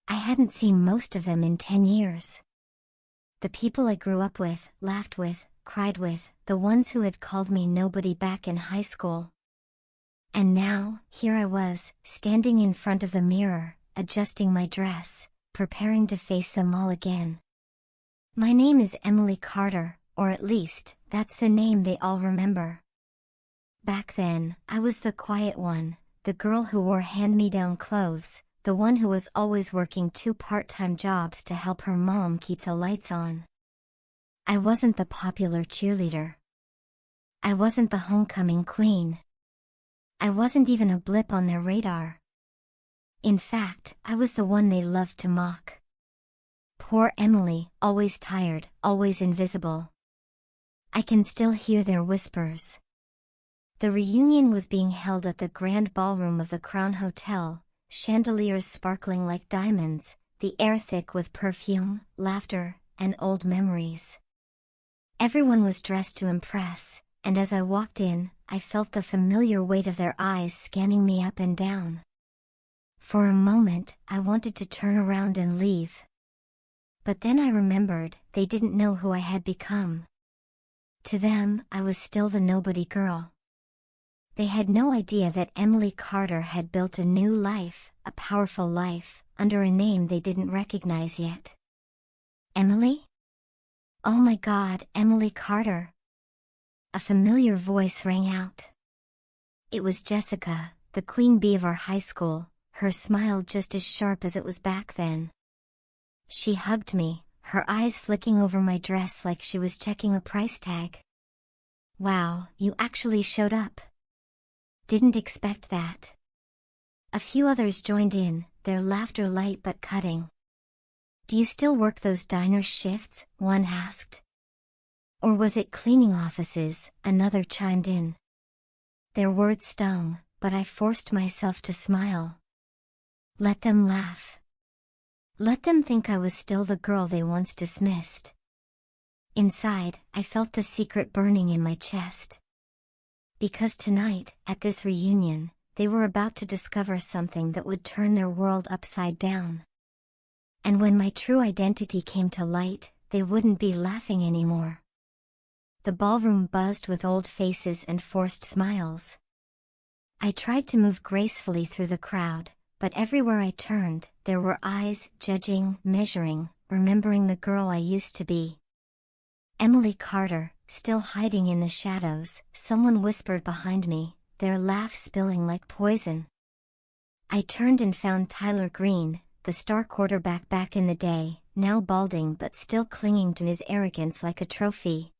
I hadn't seen most of them in 10 years. The people I grew up with, laughed with, cried with, the ones who had called me nobody back in high school. And now, here I was, standing in front of the mirror, adjusting my dress, preparing to face them all again. My name is Emily Carter, or at least, that's the name they all remember. Back then, I was the quiet one, the girl who wore hand-me-down clothes, the one who was always working 2 part-time jobs to help her mom keep the lights on. I wasn't the popular cheerleader. I wasn't the homecoming queen. I wasn't even a blip on their radar. In fact, I was the one they loved to mock. Poor Emily, always tired, always invisible. I can still hear their whispers. The reunion was being held at the grand ballroom of the Crown Hotel, chandeliers sparkling like diamonds, the air thick with perfume, laughter, and old memories. Everyone was dressed to impress, and as I walked in, I felt the familiar weight of their eyes scanning me up and down. For a moment, I wanted to turn around and leave. But then I remembered, they didn't know who I had become. To them, I was still the nobody girl. They had no idea that Emily Carter had built a new life, a powerful life, under a name they didn't recognize yet. Emily? Oh my God, Emily Carter! A familiar voice rang out. It was Jessica, the queen bee of our high school, her smile just as sharp as it was back then. She hugged me, her eyes flicking over my dress like she was checking a price tag. Wow, you actually showed up. Didn't expect that. A few others joined in, their laughter light but cutting. Do you still work those diner shifts? One asked. Or was it cleaning offices? Another chimed in. Their words stung, but I forced myself to smile. Let them laugh. Let them think I was still the girl they once dismissed. Inside, I felt the secret burning in my chest. Because tonight, at this reunion, they were about to discover something that would turn their world upside down. And when my true identity came to light, they wouldn't be laughing anymore. The ballroom buzzed with old faces and forced smiles. I tried to move gracefully through the crowd, but everywhere I turned, there were eyes, judging, measuring, remembering the girl I used to be. Emily Carter, still hiding in the shadows, someone whispered behind me, their laugh spilling like poison. I turned and found Tyler Green, the star quarterback back in the day, now balding but still clinging to his arrogance like a trophy.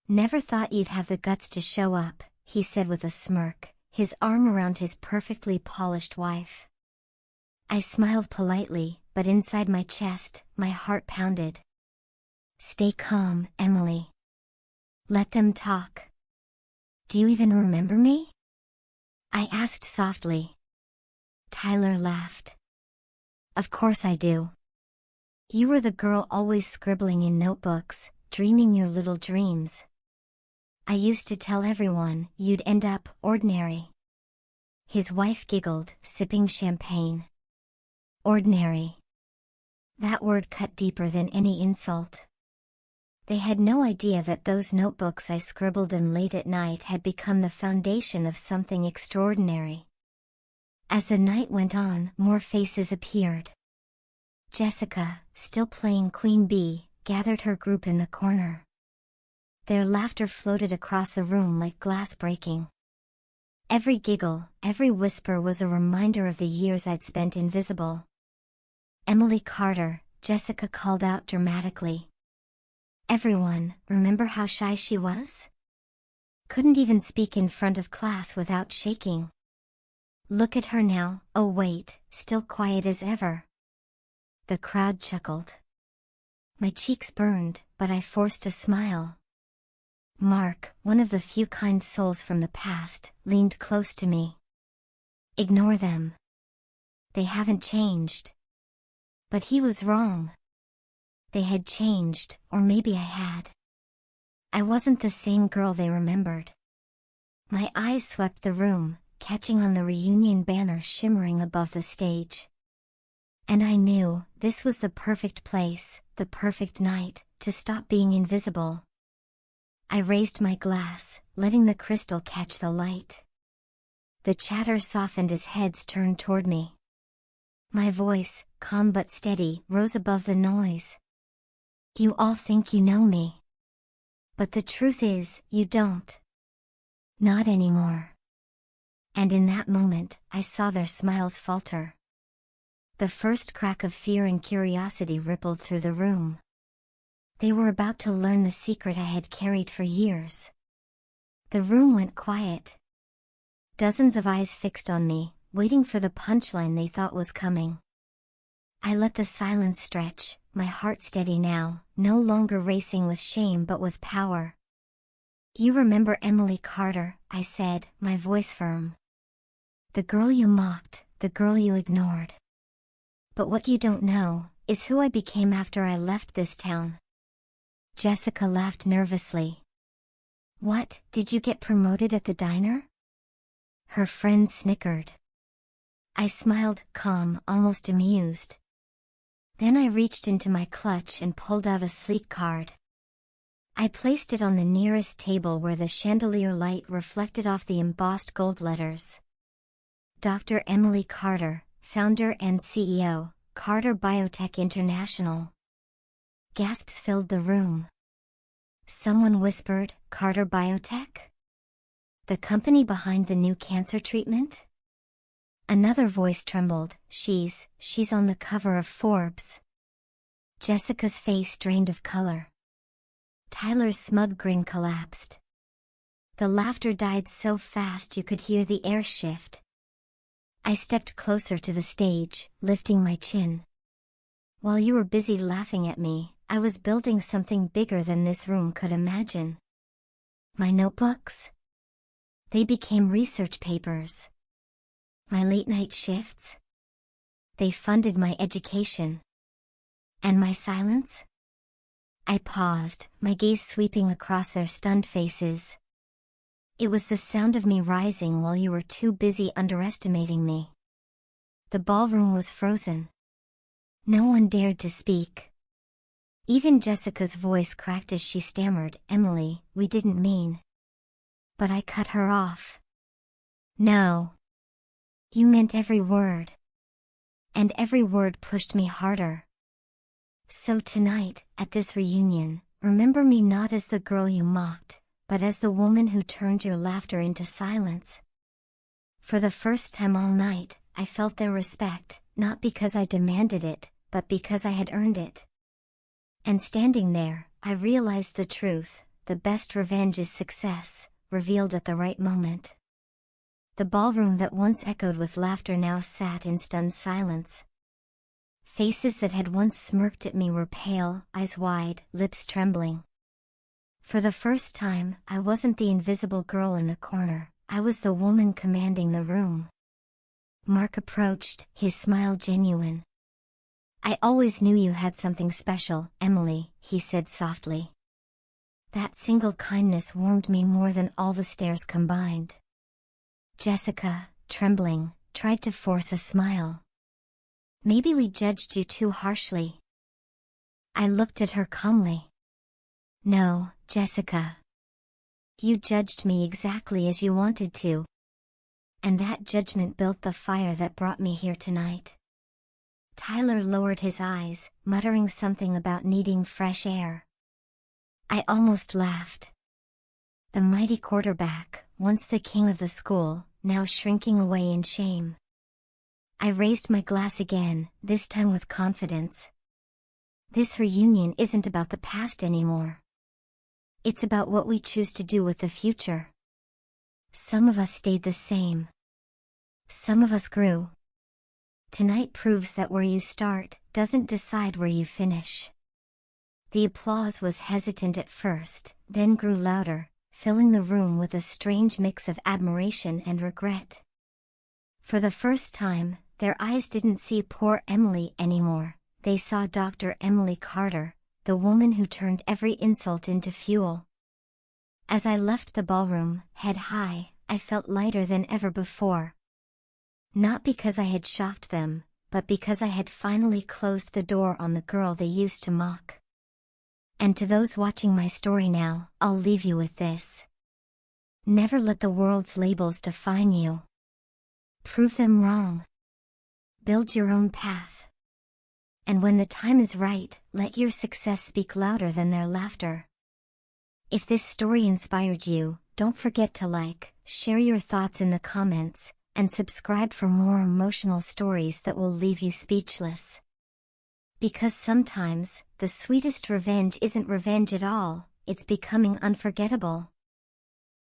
Never thought you'd have the guts to show up, he said with a smirk, his arm around his perfectly polished wife. I smiled politely, but inside my chest, my heart pounded. Stay calm, Emily. Let them talk. Do you even remember me? I asked softly. Tyler laughed. Of course I do. You were the girl always scribbling in notebooks, dreaming your little dreams. I used to tell everyone you'd end up ordinary. His wife giggled, sipping champagne. Ordinary. That word cut deeper than any insult. They had no idea that those notebooks I scribbled in late at night had become the foundation of something extraordinary. As the night went on, more faces appeared. Jessica, still playing Queen Bee, gathered her group in the corner. Their laughter floated across the room like glass breaking. Every giggle, every whisper was a reminder of the years I'd spent invisible. Emily Carter, Jessica called out dramatically. Everyone, remember how shy she was? Couldn't even speak in front of class without shaking. Look at her now, oh wait, still quiet as ever. The crowd chuckled. My cheeks burned, but I forced a smile. Mark, one of the few kind souls from the past, leaned close to me. Ignore them. They haven't changed. But he was wrong. They had changed, or maybe I had. I wasn't the same girl they remembered. My eyes swept the room, catching on the reunion banner shimmering above the stage. And I knew this was the perfect place, the perfect night, to stop being invisible. I raised my glass, letting the crystal catch the light. The chatter softened as heads turned toward me. My voice, calm but steady, rose above the noise. You all think you know me. But the truth is, you don't. Not anymore. And in that moment, I saw their smiles falter. The first crack of fear and curiosity rippled through the room. They were about to learn the secret I had carried for years. The room went quiet. Dozens of eyes fixed on me, waiting for the punchline they thought was coming. I let the silence stretch, my heart steady now, no longer racing with shame but with power. You remember Emily Carter, I said, my voice firm. The girl you mocked, the girl you ignored. But what you don't know, is who I became after I left this town. Jessica laughed nervously. What, did you get promoted at the diner? Her friend snickered. I smiled, calm, almost amused. Then I reached into my clutch and pulled out a sleek card. I placed it on the nearest table where the chandelier light reflected off the embossed gold letters. Dr. Emily Carter, founder and CEO, Carter Biotech International. Gasps filled the room. Someone whispered, Carter Biotech? The company behind the new cancer treatment? Another voice trembled, she's on the cover of Forbes. Jessica's face drained of color. Tyler's smug grin collapsed. The laughter died so fast you could hear the air shift. I stepped closer to the stage, lifting my chin. While you were busy laughing at me, I was building something bigger than this room could imagine. My notebooks? They became research papers. My late-night shifts? They funded my education. And my silence? I paused, my gaze sweeping across their stunned faces. It was the sound of me rising while you were too busy underestimating me. The ballroom was frozen. No one dared to speak. Even Jessica's voice cracked as she stammered, Emily, we didn't mean. But I cut her off. No. You meant every word. And every word pushed me harder. So tonight, at this reunion, remember me not as the girl you mocked, but as the woman who turned your laughter into silence. For the first time all night, I felt their respect, not because I demanded it, but because I had earned it. And standing there, I realized the truth, the best revenge is success, revealed at the right moment. The ballroom that once echoed with laughter now sat in stunned silence. Faces that had once smirked at me were pale, eyes wide, lips trembling. For the first time, I wasn't the invisible girl in the corner, I was the woman commanding the room. Mark approached, his smile genuine. I always knew you had something special, Emily, he said softly. That single kindness warmed me more than all the stares combined. Jessica, trembling, tried to force a smile. Maybe we judged you too harshly. I looked at her calmly. No, Jessica. You judged me exactly as you wanted to. And that judgment built the fire that brought me here tonight. Tyler lowered his eyes, muttering something about needing fresh air. I almost laughed. The mighty quarterback, once the king of the school, now shrinking away in shame. I raised my glass again, this time with confidence. This reunion isn't about the past anymore. It's about what we choose to do with the future. Some of us stayed the same. Some of us grew. Tonight proves that where you start, doesn't decide where you finish. The applause was hesitant at first, then grew louder, filling the room with a strange mix of admiration and regret. For the first time, their eyes didn't see poor Emily anymore, they saw Dr. Emily Carter, the woman who turned every insult into fuel. As I left the ballroom, head high, I felt lighter than ever before. Not because I had shocked them, but because I had finally closed the door on the girl they used to mock. And to those watching my story now, I'll leave you with this. Never let the world's labels define you. Prove them wrong. Build your own path. And when the time is right, let your success speak louder than their laughter. If this story inspired you, don't forget to like, share your thoughts in the comments, and subscribe for more emotional stories that will leave you speechless. Because sometimes, the sweetest revenge isn't revenge at all, it's becoming unforgettable.